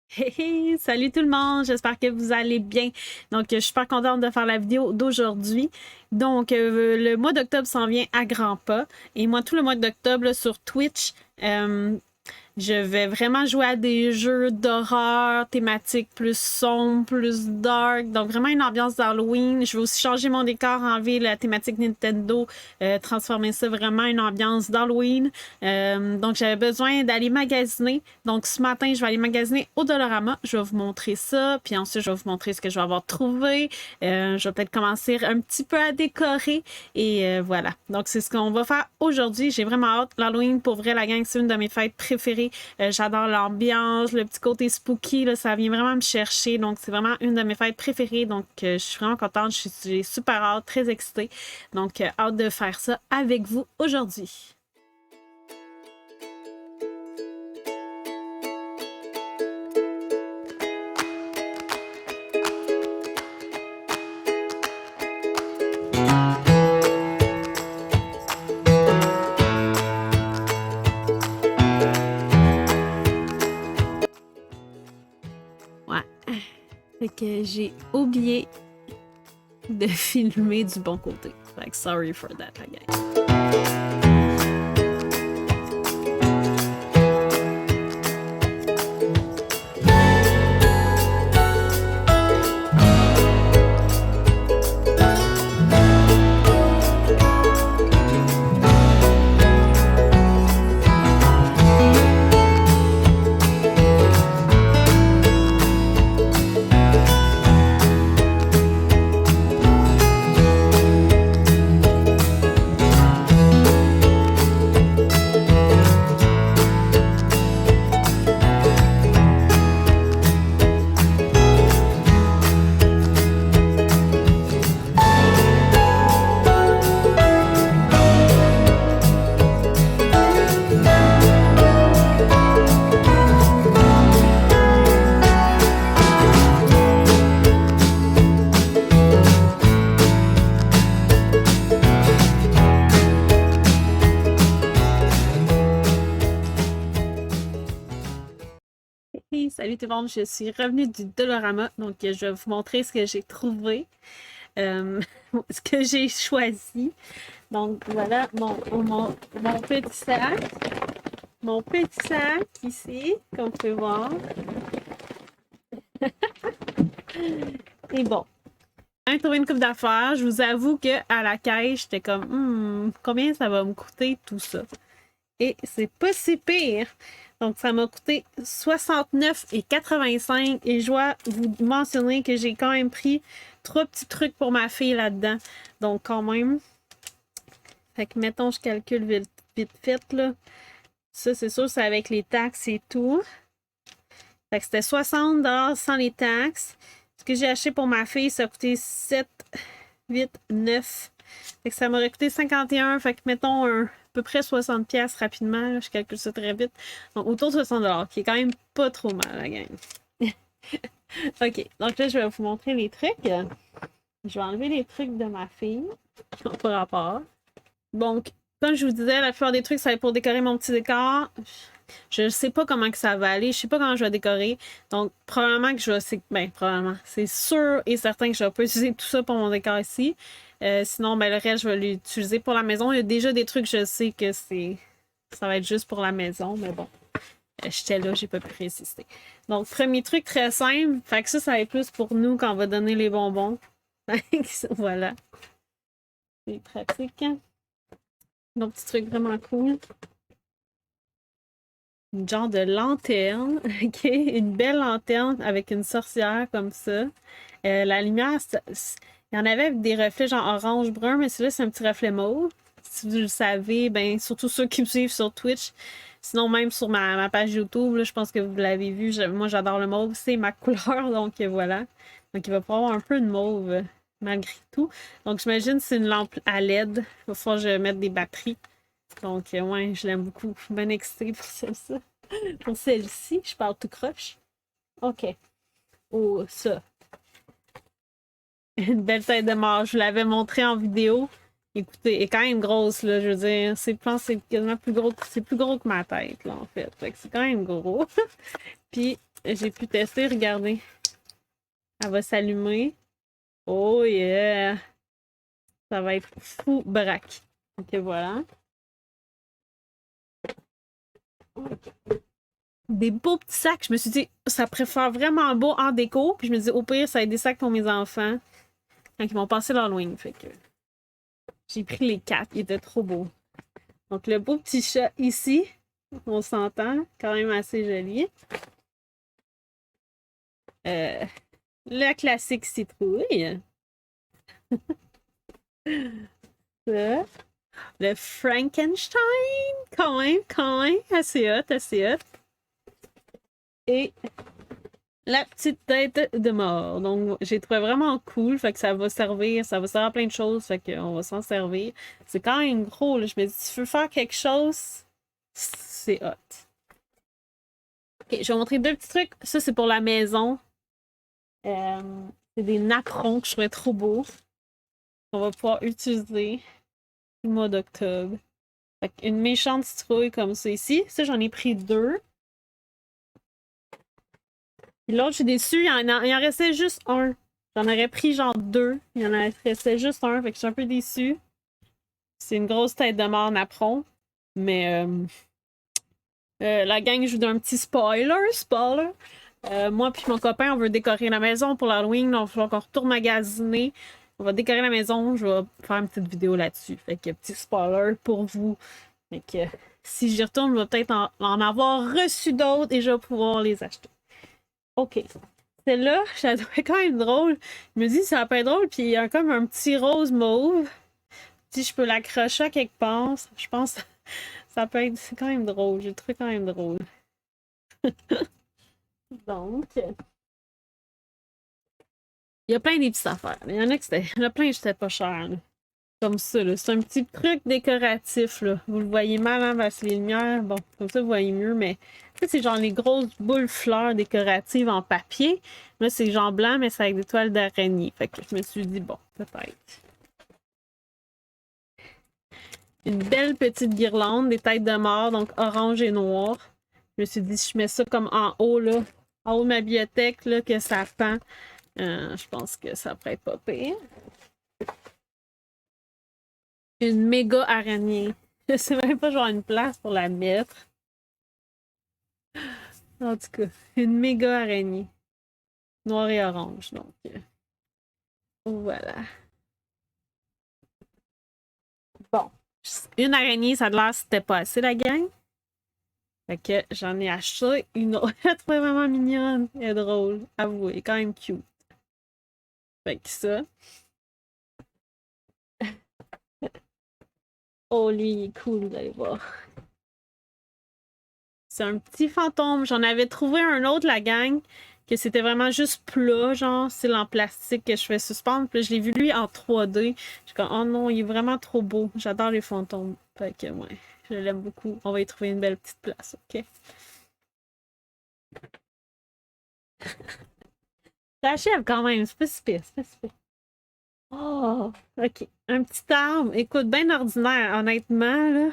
Hey, hey, salut tout le monde, j'espère que vous allez bien. Donc, je suis super contente de faire la vidéo d'aujourd'hui. Donc, le mois d'octobre s'en vient à grands pas. Et moi, tout le mois d'octobre, là, sur Twitch, je vais vraiment jouer à des jeux d'horreur, thématiques plus sombres, plus dark. Donc, vraiment une ambiance d'Halloween. Je vais aussi changer mon décor, enlever la thématique Nintendo, transformer ça vraiment en une ambiance d'Halloween. Donc, j'avais besoin d'aller magasiner. Donc, ce matin, je vais aller magasiner au Dollarama. Je vais vous montrer ça. Puis ensuite, je vais vous montrer ce que je vais avoir trouvé. Je vais peut-être commencer un petit peu à décorer. Et voilà. Donc, c'est ce qu'on va faire aujourd'hui. J'ai vraiment hâte. L'Halloween, pour vrai, la gang, c'est une de mes fêtes préférées. J'adore l'ambiance, le petit côté spooky, là, ça vient vraiment me chercher. Donc, c'est vraiment une de mes fêtes préférées. Donc, je suis vraiment contente. J'ai super hâte, très excitée. Donc, hâte de faire ça avec vous aujourd'hui. Fait que j'ai oublié de filmer du bon côté. Like, sorry for that, I guess. Hey, salut tout le monde, je suis revenue du Dollarama, donc je vais vous montrer ce que j'ai trouvé, ce que j'ai choisi. Donc voilà mon petit sac, ici, comme vous pouvez voir. Et bon, j'ai trouvé une coupe d'affaires. Je vous avoue qu'à la caisse, j'étais comme, combien ça va me coûter tout ça? Et c'est pas si pire. Donc, ça m'a coûté 69,85 et je dois vous mentionner que j'ai quand même pris 3 petits trucs pour ma fille là-dedans. Donc, quand même. Fait que, mettons, je calcule vite fait, là. Ça, c'est sûr, c'est avec les taxes et tout. Fait que c'était 60$ sans les taxes. Ce que j'ai acheté pour ma fille, ça a coûté 7, 8, 9. Fait que ça m'aurait coûté 51. Fait que, mettons, à peu près 60$ rapidement. Là, je calcule ça très vite. Donc, autour de 60$, qui est quand même pas trop mal, la gang. OK. Donc là, je vais vous montrer les trucs. Je vais enlever les trucs de ma fille. Par rapport. Donc, comme je vous disais, la plupart des trucs, ça va être pour décorer mon petit décor. Je ne sais pas comment que ça va aller. Je sais pas comment je vais décorer. Donc, probablement que je vais... Ben, probablement. C'est sûr et certain que je vais pas utiliser tout ça pour mon décor ici. Sinon, ben, le reste, je vais l'utiliser pour la maison. Il y a déjà des trucs, je sais que ça va être juste pour la maison, mais bon. J'étais là, j'ai pas pu résister. Donc, premier truc très simple. Fait que ça va être plus pour nous quand on va donner les bonbons. Voilà. C'est pratique. Donc, petit truc vraiment cool. Une genre de lanterne, ok? Une belle lanterne avec une sorcière comme ça. La lumière, il y en avait avec des reflets genre orange-brun, mais celui-là, c'est un petit reflet mauve. Si vous le savez, ben, surtout ceux qui me suivent sur Twitch. Sinon, même sur ma page YouTube, là, je pense que vous l'avez vu. Moi, j'adore le mauve. C'est ma couleur, donc voilà. Donc, il va pas avoir un peu de mauve malgré tout. Donc, j'imagine que c'est une lampe à LED. Il va falloir que je mette des batteries. Donc, ouais, je l'aime beaucoup. Je suis bien excitée pour celle-ci. Pour celle-ci, je parle tout croche. OK. Oh, ça. Une belle tête de mort. Je vous l'avais montré en vidéo. Écoutez, elle est quand même grosse, là, je veux dire. Je pense que c'est quasiment plus gros, c'est plus gros que ma tête, là, en fait. Fait que c'est quand même gros. Puis, j'ai pu tester, regardez. Elle va s'allumer. Oh yeah! Ça va être fou braque. Ok, voilà. Des beaux petits sacs. Je me suis dit, ça préfère vraiment beau en déco. Puis je me dis, au pire, ça va être des sacs pour mes enfants quand ils vont passer l'Halloween. Fait que j'ai pris les 4. Ils étaient trop beaux. Donc, le beau petit chat ici, on s'entend, quand même assez joli. Le classique citrouille. Ça. Le Frankenstein, quand même, assez hot, assez hot. Et la petite tête de mort. Donc, j'ai trouvé vraiment cool, fait que ça va servir à plein de choses, fait qu'on va s'en servir. C'est quand même gros, là. Je me dis, si tu veux faire quelque chose, c'est hot. Ok, je vais vous montrer deux petits trucs. Ça, c'est pour la maison. C'est des napperons que je trouvais trop beaux. On va pouvoir utiliser le mois d'octobre. Une méchante citrouille comme ça ici. Ça, j'en ai pris 2. L'autre, je suis déçue. Il en restait juste un. J'en aurais pris genre 2. Il en restait juste un. Fait que je suis un peu déçue. C'est une grosse tête de mort napperon. Mais la gang joue d'un petit spoiler. Moi puis mon copain, on veut décorer la maison pour l'Halloween. Donc, il va falloir qu'on retourne magasiner. On va décorer la maison. Je vais faire une petite vidéo là-dessus. Fait que petit spoiler pour vous. Fait que si j'y retourne, je vais peut-être en avoir reçu d'autres et je vais pouvoir les acheter. OK. Celle-là, je la trouvais quand même drôle. Je me dis, ça va pas être drôle. Puis il y a comme un petit rose mauve. Si je peux l'accrocher à quelque part, je pense que ça peut être. C'est quand même drôle. Je le trouve quand même drôle. Donc. Il y a plein des petites affaires. Il y en a il y en a plein qui étaient pas chers. Là. Comme ça, là. C'est un petit truc décoratif, là. Vous le voyez mal, hein, parce que les lumières, bon, comme ça, vous voyez mieux, mais c'est genre les grosses boules fleurs décoratives en papier. Là, c'est genre blanc, mais c'est avec des toiles d'araignée. Fait que je me suis dit, bon, peut-être. Une belle petite guirlande, des têtes de mort, donc orange et noir. Je me suis dit, si je mets ça comme en haut, là, en haut de ma bibliothèque, là, que ça pend, je pense que ça pourrait être pas pire. Une méga araignée. Je sais même pas, genre une place pour la mettre. En tout cas, une méga araignée. Noir et orange, donc. Voilà. Bon. Une araignée, ça a l'air c'était pas assez, la gang. Fait que j'en ai acheté une autre. Elle est vraiment mignonne. Elle est drôle. Avouez, elle est quand même cute. Fait que ça. Oh, lui, il est cool, vous allez voir. C'est un petit fantôme. J'en avais trouvé un autre, la gang, que c'était vraiment juste plat, genre, c'est en plastique que je fais suspendre. Puis je l'ai vu, lui, en 3D. Je suis comme, oh non, il est vraiment trop beau. J'adore les fantômes. Fait que, ouais, je l'aime beaucoup. On va y trouver une belle petite place, OK? Ça achève quand même, c'est pas si pire, c'est pas si pire. Oh, OK. Un petit arbre. Écoute, bien ordinaire, honnêtement, là.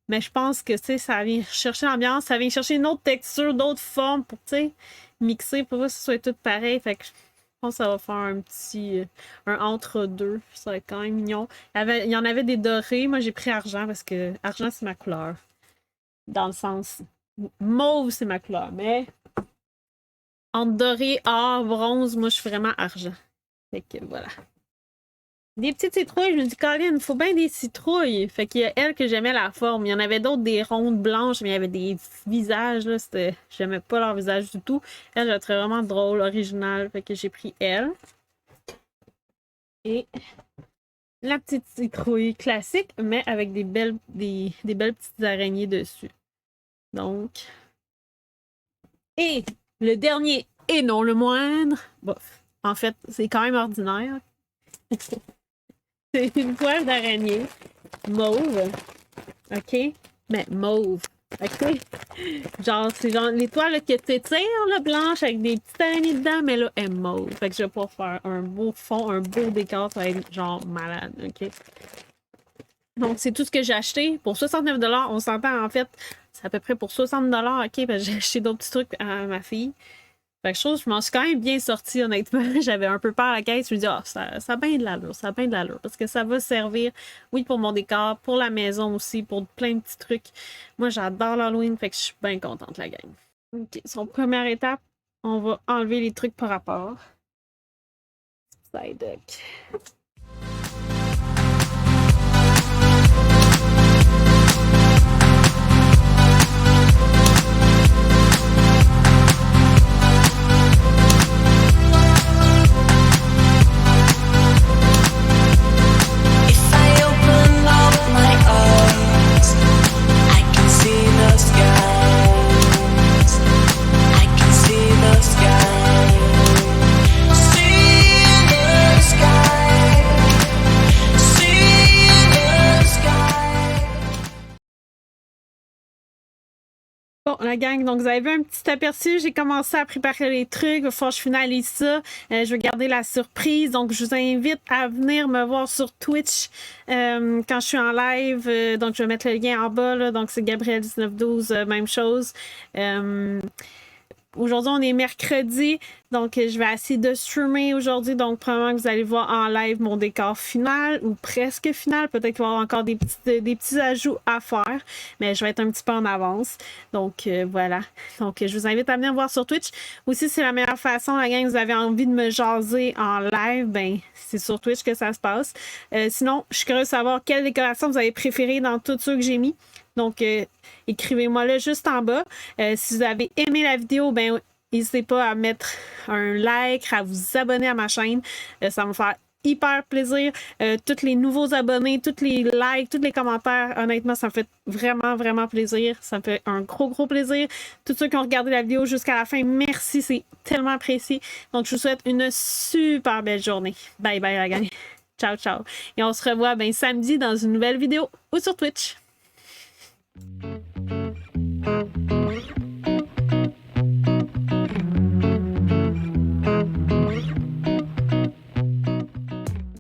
Mais je pense que, tu sais, ça vient chercher l'ambiance, ça vient chercher une autre texture, d'autres formes pour, tu sais, mixer pour que ce soit tout pareil. Fait que je pense que ça va faire un petit, un entre-deux. Ça va être quand même mignon. Il y en avait des dorés. Moi, j'ai pris argent parce que argent, c'est ma couleur. Dans le sens, mauve, c'est ma couleur. Mais entre doré, or, bronze, moi, je suis vraiment argent. Fait que voilà. Des petites citrouilles, je me dis, Colin, il faut bien des citrouilles. Fait qu'il y a elle que j'aimais la forme. Il y en avait d'autres, des rondes blanches, mais il y avait des visages, là. J'aimais pas leur visage du tout. Elle, je la trouvais vraiment drôle, originale. Fait que j'ai pris elle. Et la petite citrouille classique, mais avec des belles petites araignées dessus. Donc. Et le dernier, et non le moindre. Bof. En fait, c'est quand même ordinaire. C'est une toile d'araignée mauve. OK? Mais mauve. OK? Genre, c'est genre les toiles là, que tu tires, là, blanches, avec des petites araignées dedans, mais là, elle est mauve. Fait que je vais pouvoir faire un beau fond, un beau décor, ça va être genre malade, ok? Donc, c'est tout ce que j'ai acheté. Pour 69 on s'entend, en fait, c'est à peu près pour 60 ok? Parce que j'ai acheté d'autres petits trucs à ma fille. Fait que je m'en suis quand même bien sortie, honnêtement. J'avais un peu peur à la caisse. Je me dis, ah, ça a bien de l'allure, ça a bien de l'allure. Parce que ça va servir, oui, pour mon décor, pour la maison aussi, pour plein de petits trucs. Moi, j'adore l'Halloween, fait que je suis bien contente, la gang. OK, son première étape, on va enlever les trucs par rapport. Side deck. Bon, la gang, donc vous avez vu un petit aperçu. J'ai commencé à préparer les trucs. Il va falloir que je finalise ça. Je vais garder la surprise. Donc, je vous invite à venir me voir sur Twitch quand je suis en live. Donc, je vais mettre le lien en bas. Là. Donc, c'est Gabriel1912, même chose. Aujourd'hui, on est mercredi, donc je vais essayer de streamer aujourd'hui. Donc, probablement que vous allez voir en live mon décor final ou presque final. Peut-être qu'il va y avoir encore des petits ajouts à faire, mais je vais être un petit peu en avance. Donc, voilà. Donc, je vous invite à venir voir sur Twitch. Aussi, c'est la meilleure façon, la gang, vous avez envie de me jaser en live, ben c'est sur Twitch que ça se passe. Sinon, je suis curieuse de savoir quelle décoration vous avez préférée dans tous ceux que j'ai mis. Donc, écrivez-moi là juste en bas. Si vous avez aimé la vidéo, ben n'hésitez pas à mettre un like, à vous abonner à ma chaîne. Ça va me faire hyper plaisir. Tous les nouveaux abonnés, tous les likes, tous les commentaires, honnêtement, ça me fait vraiment, vraiment plaisir. Ça me fait un gros plaisir. Tous ceux qui ont regardé la vidéo jusqu'à la fin, merci, c'est tellement apprécié. Donc, je vous souhaite une super belle journée. Bye bye la gang. Ciao, ciao. Et on se revoit samedi dans une nouvelle vidéo ou sur Twitch. Thank you.